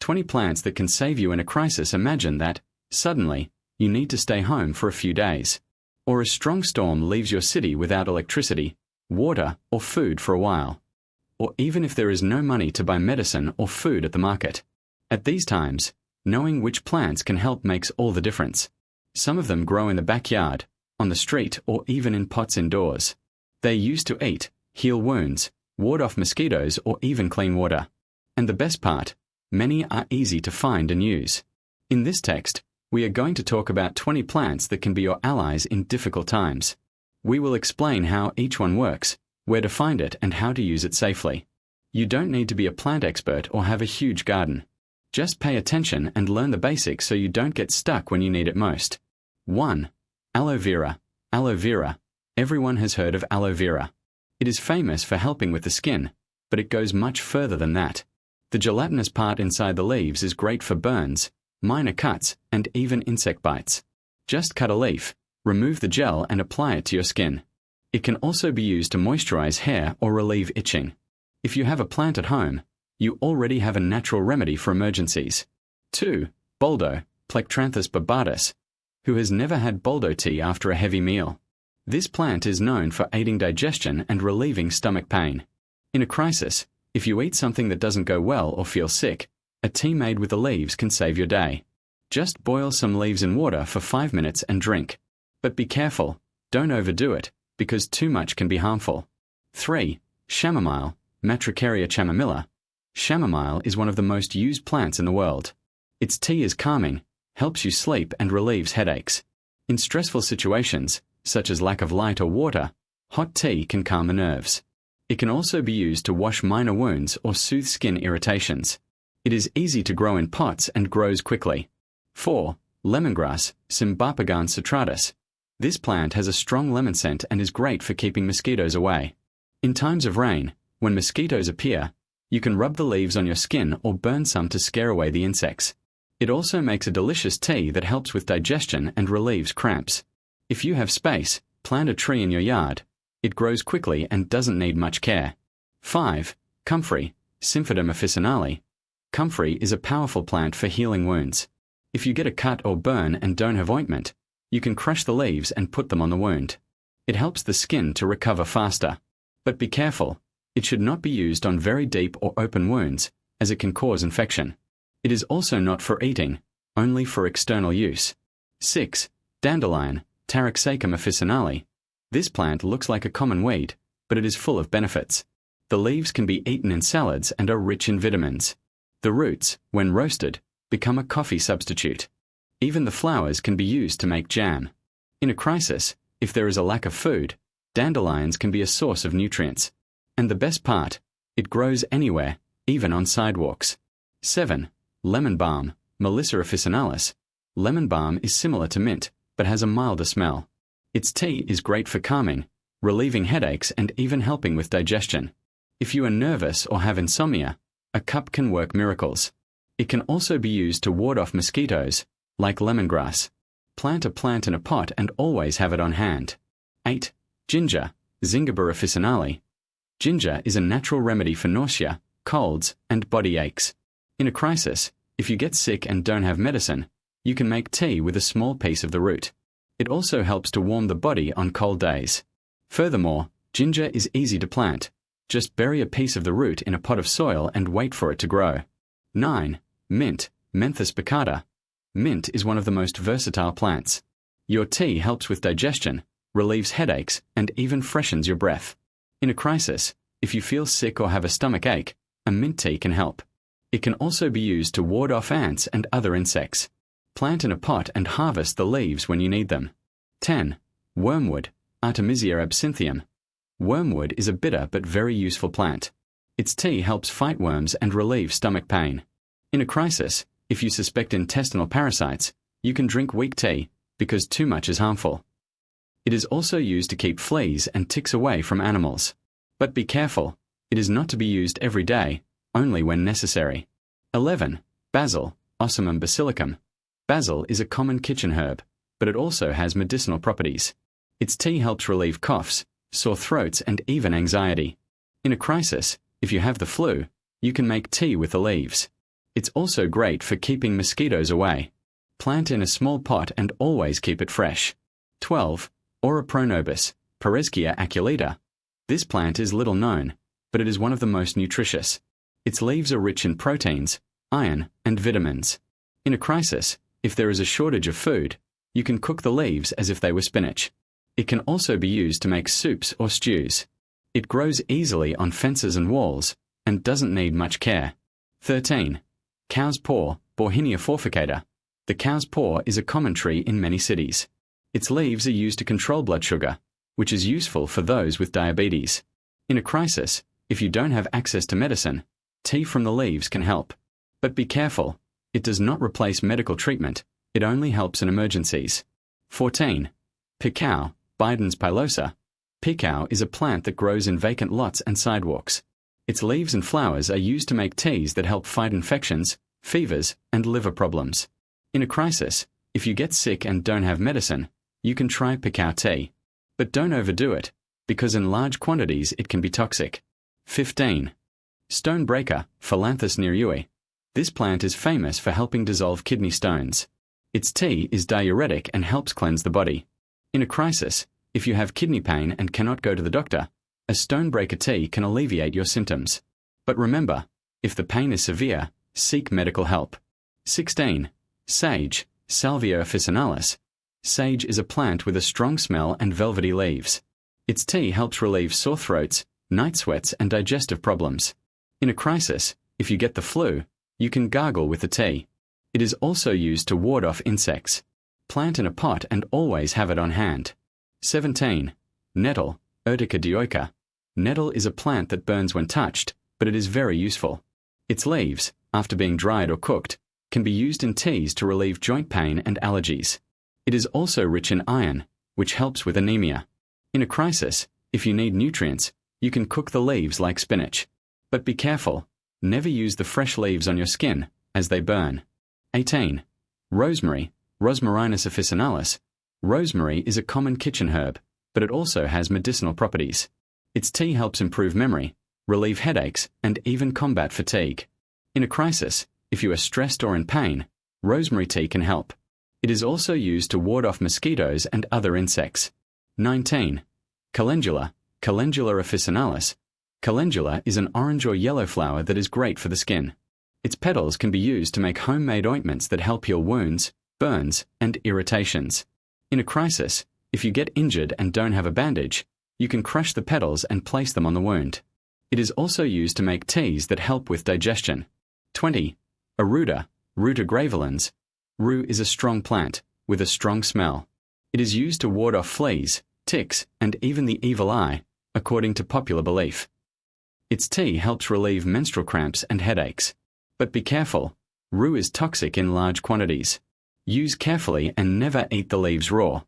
20 plants that can save you in a crisis. Imagine that, suddenly, you need to stay home for a few days. Or a strong storm leaves your city without electricity, water, or food for a while. Or even if there is no money to buy medicine or food at the market. At these times, knowing which plants can help makes all the difference. Some of them grow in the backyard, on the street, or even in pots indoors. They're used to eat, heal wounds, ward off mosquitoes, or even clean water. And the best part, many are easy to find and use. In this text, we are going to talk about 20 plants that can be your allies in difficult times. We will explain how each one works, where to find it, and how to use it safely. You don't need to be a plant expert or have a huge garden. Just pay attention and learn the basics so you don't get stuck when you need it most. 1. Aloe vera. Aloe vera. Everyone has heard of aloe vera. It is famous for helping with the skin, but it goes much further than that. The gelatinous part inside the leaves is great for burns, minor cuts, and even insect bites. Just cut a leaf, remove the gel, and apply it to your skin. It can also be used to moisturize hair or relieve itching. If you have a plant at home, you already have a natural remedy for emergencies. 2. Boldo, Plectranthus barbatus. Who has never had boldo tea after a heavy meal? This plant is known for aiding digestion and relieving stomach pain. In a crisis, if you eat something that doesn't go well or feel sick, a tea made with the leaves can save your day. Just boil some leaves in water for 5 minutes and drink. But be careful, don't overdo it, because too much can be harmful. 3. Chamomile, Matricaria chamomilla. Chamomile is one of the most used plants in the world. Its tea is calming, helps you sleep, and relieves headaches. In stressful situations, such as lack of light or water, hot tea can calm the nerves. It can also be used to wash minor wounds or soothe skin irritations. It is easy to grow in pots and grows quickly. 4. Lemongrass, Cymbopogon citratus. This plant has a strong lemon scent and is great for keeping mosquitoes away. In times of rain, when mosquitoes appear, you can rub the leaves on your skin or burn some to scare away the insects. It also makes a delicious tea that helps with digestion and relieves cramps. If you have space, plant a tree in your yard. It grows quickly and doesn't need much care. 5. Comfrey, Symphodum officinale. Comfrey is a powerful plant for healing wounds. If you get a cut or burn and don't have ointment, you can crush the leaves and put them on the wound. It helps the skin to recover faster. But be careful, it should not be used on very deep or open wounds, as it can cause infection. It is also not for eating, only for external use. 6. Dandelion, Taraxacum officinale. This plant looks like a common weed, but it is full of benefits. The leaves can be eaten in salads and are rich in vitamins. The roots, when roasted, become a coffee substitute. Even the flowers can be used to make jam. In a crisis, if there is a lack of food, dandelions can be a source of nutrients. And the best part, it grows anywhere, even on sidewalks. 7. Lemon balm, Melissa officinalis. Lemon balm is similar to mint, but has a milder smell. Its tea is great for calming, relieving headaches, and even helping with digestion. If you are nervous or have insomnia, a cup can work miracles. It can also be used to ward off mosquitoes, like lemongrass. Plant a plant in a pot and always have it on hand. 8. Ginger, Zingiber officinale. Ginger is a natural remedy for nausea, colds, and body aches. In a crisis, if you get sick and don't have medicine, you can make tea with a small piece of the root. It also helps to warm the body on cold days. Furthermore, ginger is easy to plant. Just bury a piece of the root in a pot of soil and wait for it to grow. 9. Mint, Menthus baccata. Mint is one of the most versatile plants. Your tea helps with digestion, relieves headaches, and even freshens your breath. In a crisis, if you feel sick or have a stomach ache, a mint tea can help. It can also be used to ward off ants and other insects. Plant in a pot and harvest the leaves when you need them. 10. Wormwood, Artemisia absinthium. Wormwood is a bitter but very useful plant. Its tea helps fight worms and relieve stomach pain. In a crisis, if you suspect intestinal parasites, you can drink weak tea, because too much is harmful. It is also used to keep fleas and ticks away from animals. But be careful, it is not to be used every day, only when necessary. 11. Basil, Ocimum basilicum. Basil is a common kitchen herb, but it also has medicinal properties. Its tea helps relieve coughs, sore throats, and even anxiety. In a crisis, if you have the flu, you can make tea with the leaves. It's also great for keeping mosquitoes away. Plant in a small pot and always keep it fresh. 12. Oroponobis, Pereschia aculeata. This plant is little known, but it is one of the most nutritious. Its leaves are rich in proteins, iron, and vitamins. In a crisis, if there is a shortage of food, you can cook the leaves as if they were spinach. It can also be used to make soups or stews. It grows easily on fences and walls, and doesn't need much care. 13. Cow's paw, Bauhinia forficata. The cow's paw is a common tree in many cities. Its leaves are used to control blood sugar, which is useful for those with diabetes. In a crisis, if you don't have access to medicine, tea from the leaves can help. But be careful, it does not replace medical treatment, it only helps in emergencies. 14. Picao, Bidens pilosa. Picao is a plant that grows in vacant lots and sidewalks. Its leaves and flowers are used to make teas that help fight infections, fevers, and liver problems. In a crisis, if you get sick and don't have medicine, you can try picao tea. But don't overdo it, because in large quantities it can be toxic. 15. Stonebreaker, Philanthus nerui. This plant is famous for helping dissolve kidney stones. Its tea is diuretic and helps cleanse the body. In a crisis, if you have kidney pain and cannot go to the doctor, a stonebreaker tea can alleviate your symptoms. But remember, if the pain is severe, seek medical help. 16. Sage, Salvia officinalis. Sage is a plant with a strong smell and velvety leaves. Its tea helps relieve sore throats, night sweats, and digestive problems. In a crisis, if you get the flu, you can gargle with the tea. It is also used to ward off insects. Plant in a pot and always have it on hand. 17. Nettle, Urtica dioica. Nettle is a plant that burns when touched, but it is very useful. Its leaves, after being dried or cooked, can be used in teas to relieve joint pain and allergies. It is also rich in iron, which helps with anemia. In a crisis, if you need nutrients, you can cook the leaves like spinach. But be careful, never use the fresh leaves on your skin, as they burn. 18. Rosemary, Rosmarinus officinalis. Rosemary is a common kitchen herb, but it also has medicinal properties. Its tea helps improve memory, relieve headaches, and even combat fatigue. In a crisis, if you are stressed or in pain, rosemary tea can help. It is also used to ward off mosquitoes and other insects. 19. Calendula, Calendula officinalis. Calendula is an orange or yellow flower that is great for the skin. Its petals can be used to make homemade ointments that help heal wounds, burns, and irritations. In a crisis, if you get injured and don't have a bandage, you can crush the petals and place them on the wound. It is also used to make teas that help with digestion. 20. Aruta, Ruta graveolens. Rue is a strong plant, with a strong smell. It is used to ward off fleas, ticks, and even the evil eye, according to popular belief. Its tea helps relieve menstrual cramps and headaches. But be careful, rue is toxic in large quantities. Use carefully and never eat the leaves raw.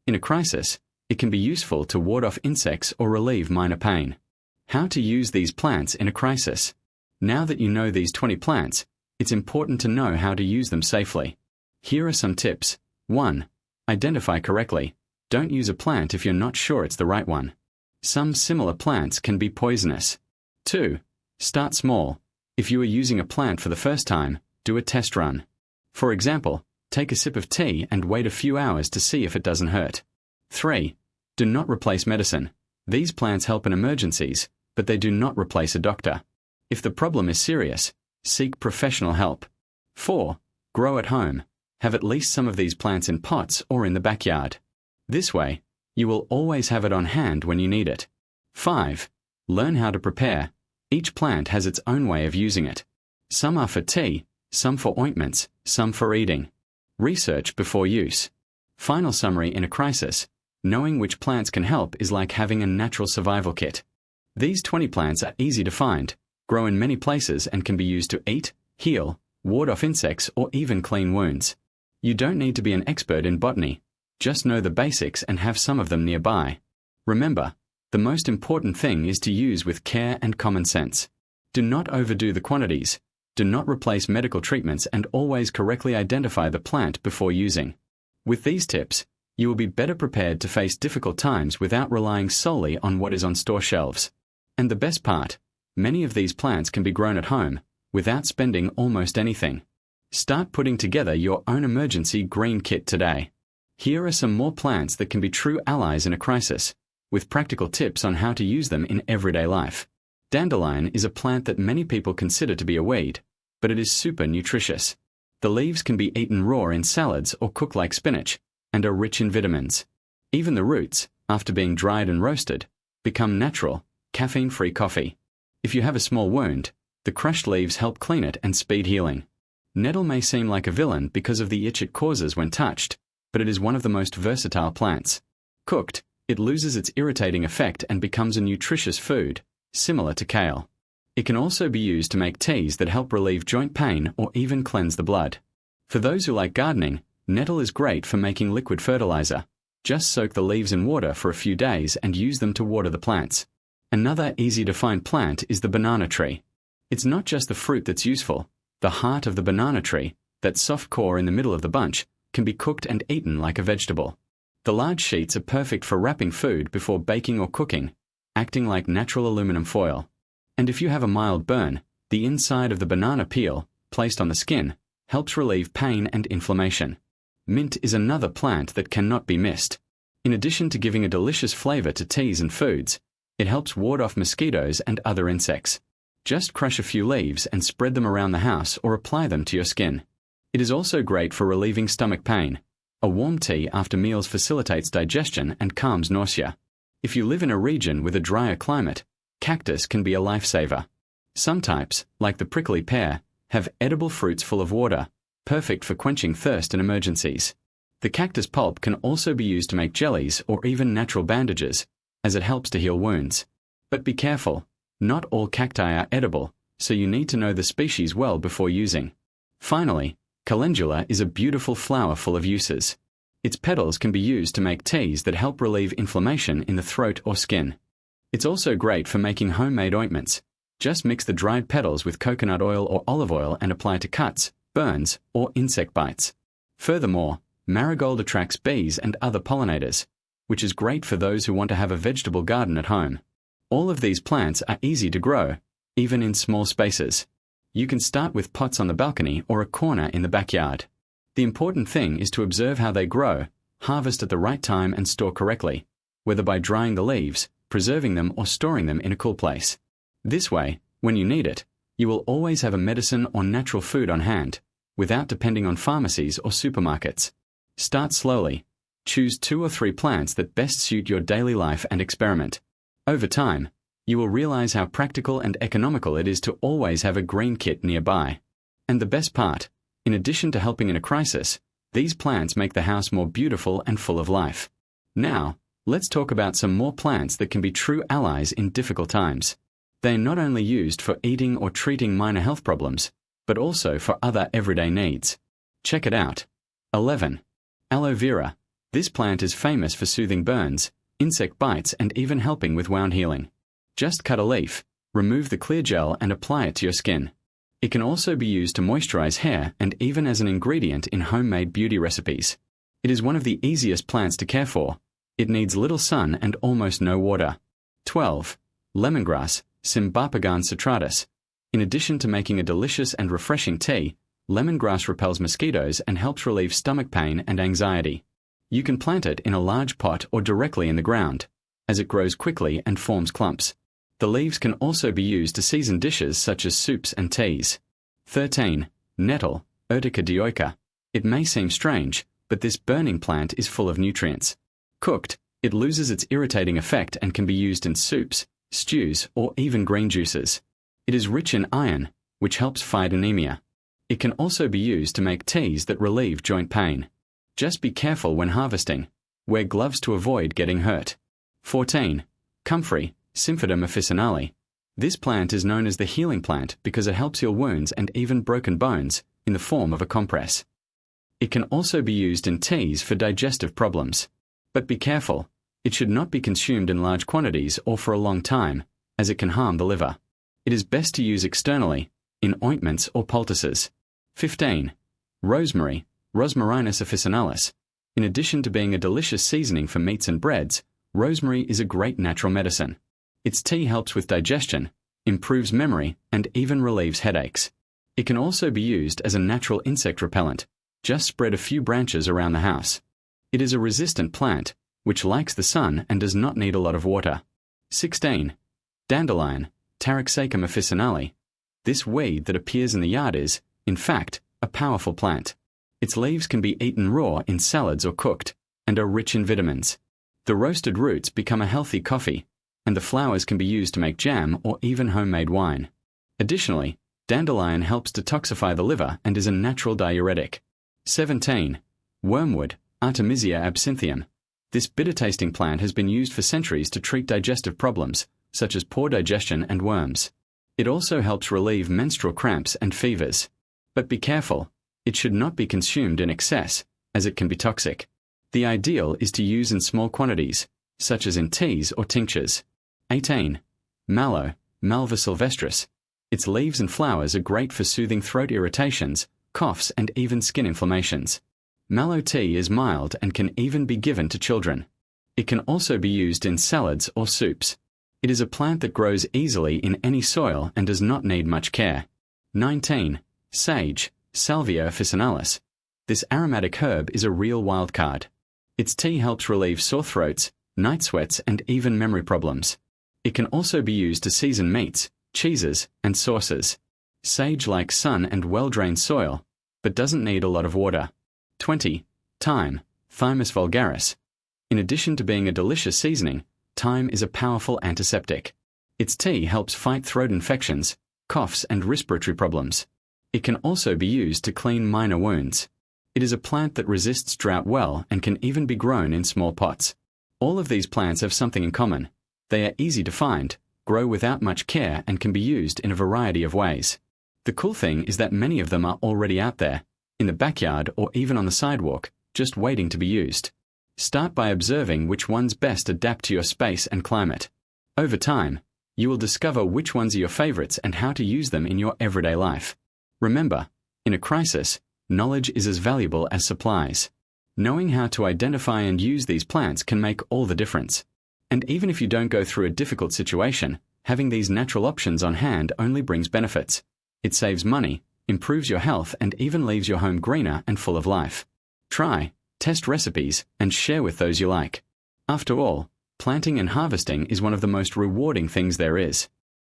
In a crisis, it can be useful to ward off insects or relieve minor pain. How to use these plants in a crisis. Now that you know these 20 plants, it's important to know how to use them safely. Here are some tips. 1. Identify correctly. Don't use a plant if you're not sure it's the right one. Some similar plants can be poisonous. 2. Start small. If you are using a plant for the first time, do a test run. For example, take a sip of tea and wait a few hours to see if it doesn't hurt. 3. Do not replace medicine. These plants help in emergencies, but they do not replace a doctor. If the problem is serious, seek professional help. 4. Grow at home. Have at least some of these plants in pots or in the backyard. This way, you will always have it on hand when you need it. 5. Learn how to prepare. Each plant has its own way of using it. Some are for tea, some for ointments, some for eating. Research before use. Final summary in a crisis. Knowing which plants can help is like having a natural survival kit. These 20 plants are easy to find, grow in many places and can be used to eat, heal, ward off insects or even clean wounds. You don't need to be an expert in botany. Just know the basics and have some of them nearby. Remember, the most important thing is to use with care and common sense. Do not overdo the quantities. Do not replace medical treatments and always correctly identify the plant before using. With these tips, you will be better prepared to face difficult times without relying solely on what is on store shelves. And the best part, many of these plants can be grown at home, without spending almost anything. Start putting together your own emergency green kit today. Here are some more plants that can be true allies in a crisis, with practical tips on how to use them in everyday life. Dandelion is a plant that many people consider to be a weed, but it is super nutritious. The leaves can be eaten raw in salads or cooked like spinach, and are rich in vitamins. Even the roots, after being dried and roasted, become natural, caffeine-free coffee. If you have a small wound, the crushed leaves help clean it and speed healing. Nettle may seem like a villain because of the itch it causes when touched, but it is one of the most versatile plants. Cooked, it loses its irritating effect and becomes a nutritious food, similar to kale. It can also be used to make teas that help relieve joint pain or even cleanse the blood. For those who like gardening, nettle is great for making liquid fertilizer. Just soak the leaves in water for a few days and use them to water the plants. Another easy-to-find plant is the banana tree. It's not just the fruit that's useful. The heart of the banana tree, that soft core in the middle of the bunch, can be cooked and eaten like a vegetable. The large sheets are perfect for wrapping food before baking or cooking, acting like natural aluminum foil. And if you have a mild burn, the inside of the banana peel, placed on the skin, helps relieve pain and inflammation. Mint is another plant that cannot be missed. In addition to giving a delicious flavor to teas and foods, it helps ward off mosquitoes and other insects. Just crush a few leaves and spread them around the house or apply them to your skin. It is also great for relieving stomach pain. A warm tea after meals facilitates digestion and calms nausea. If you live in a region with a drier climate, cactus can be a lifesaver. Some types, like the prickly pear, have edible fruits full of water, perfect for quenching thirst in emergencies. The cactus pulp can also be used to make jellies or even natural bandages, as it helps to heal wounds. But be careful, not all cacti are edible, so you need to know the species well before using. Finally, calendula is a beautiful flower full of uses. Its petals can be used to make teas that help relieve inflammation in the throat or skin. It's also great for making homemade ointments. Just mix the dried petals with coconut oil or olive oil and apply to cuts, burns, or insect bites. Furthermore, marigold attracts bees and other pollinators, which is great for those who want to have a vegetable garden at home. All of these plants are easy to grow, even in small spaces. You can start with pots on the balcony or a corner in the backyard. The important thing is to observe how they grow, harvest at the right time and store correctly, whether by drying the leaves, preserving them or storing them in a cool place. This way, when you need it, you will always have a medicine or natural food on hand, without depending on pharmacies or supermarkets. Start slowly. Choose 2 or 3 plants that best suit your daily life and experiment. Over time, you will realize how practical and economical it is to always have a green kit nearby. And the best part, in addition to helping in a crisis, these plants make the house more beautiful and full of life. Now, let's talk about some more plants that can be true allies in difficult times. They are not only used for eating or treating minor health problems, but also for other everyday needs. Check it out. 11. Aloe vera. This plant is famous for soothing burns, insect bites, and even helping with wound healing. Just cut a leaf, remove the clear gel and apply it to your skin. It can also be used to moisturize hair and even as an ingredient in homemade beauty recipes. It is one of the easiest plants to care for. It needs little sun and almost no water. 12. Lemongrass, Cymbopogon citratus. In addition to making a delicious and refreshing tea, lemongrass repels mosquitoes and helps relieve stomach pain and anxiety. You can plant it in a large pot or directly in the ground, as it grows quickly and forms clumps. The leaves can also be used to season dishes such as soups and teas. 13. Nettle, Urtica dioica. It may seem strange, but this burning plant is full of nutrients. Cooked, it loses its irritating effect and can be used in soups, stews, or even green juices. It is rich in iron, which helps fight anemia. It can also be used to make teas that relieve joint pain. Just be careful when harvesting. Wear gloves to avoid getting hurt. 14. Comfrey, Symphodum officinale. This plant is known as the healing plant because it helps heal wounds and even broken bones in the form of a compress. It can also be used in teas for digestive problems. But be careful, it should not be consumed in large quantities or for a long time, as it can harm the liver. It is best to use externally, in ointments or poultices. 15. Rosemary, Rosmarinus officinalis. In addition to being a delicious seasoning for meats and breads, rosemary is a great natural medicine. Its tea helps with digestion, improves memory, and even relieves headaches. It can also be used as a natural insect repellent. Just spread a few branches around the house. It is a resistant plant, which likes the sun and does not need a lot of water. 16. Dandelion, Taraxacum officinale. This weed that appears in the yard is, in fact, a powerful plant. Its leaves can be eaten raw in salads or cooked, and are rich in vitamins. The roasted roots become a healthy coffee, and the flowers can be used to make jam or even homemade wine. Additionally, dandelion helps detoxify the liver and is a natural diuretic. 17. Wormwood, Artemisia absinthium. This bitter-tasting plant has been used for centuries to treat digestive problems, such as poor digestion and worms. It also helps relieve menstrual cramps and fevers. But be careful, it should not be consumed in excess, as it can be toxic. The ideal is to use in small quantities, such as in teas or tinctures. 18. Mallow, Malva sylvestris. Its leaves and flowers are great for soothing throat irritations, coughs, and even skin inflammations. Mallow tea is mild and can even be given to children. It can also be used in salads or soups. It is a plant that grows easily in any soil and does not need much care. 19. Sage, Salvia officinalis. This aromatic herb is a real wild card. Its tea helps relieve sore throats, night sweats, and even memory problems. It can also be used to season meats, cheeses, and sauces. Sage likes sun and well-drained soil, but doesn't need a lot of water. 20. Thyme, Thymus vulgaris. In addition to being a delicious seasoning, thyme is a powerful antiseptic. Its tea helps fight throat infections, coughs, and respiratory problems. It can also be used to clean minor wounds. It is a plant that resists drought well and can even be grown in small pots. All of these plants have something in common. They are easy to find, grow without much care, and can be used in a variety of ways. The cool thing is that many of them are already out there, in the backyard or even on the sidewalk, just waiting to be used. Start by observing which ones best adapt to your space and climate. Over time, you will discover which ones are your favorites and how to use them in your everyday life. Remember, in a crisis, knowledge is as valuable as supplies. Knowing how to identify and use these plants can make all the difference. And even if you don't go through a difficult situation, having these natural options on hand only brings benefits. It saves money, improves your health, and even leaves your home greener and full of life. Try, test recipes, and share with those you like. After all, planting and harvesting is one of the most rewarding things there is.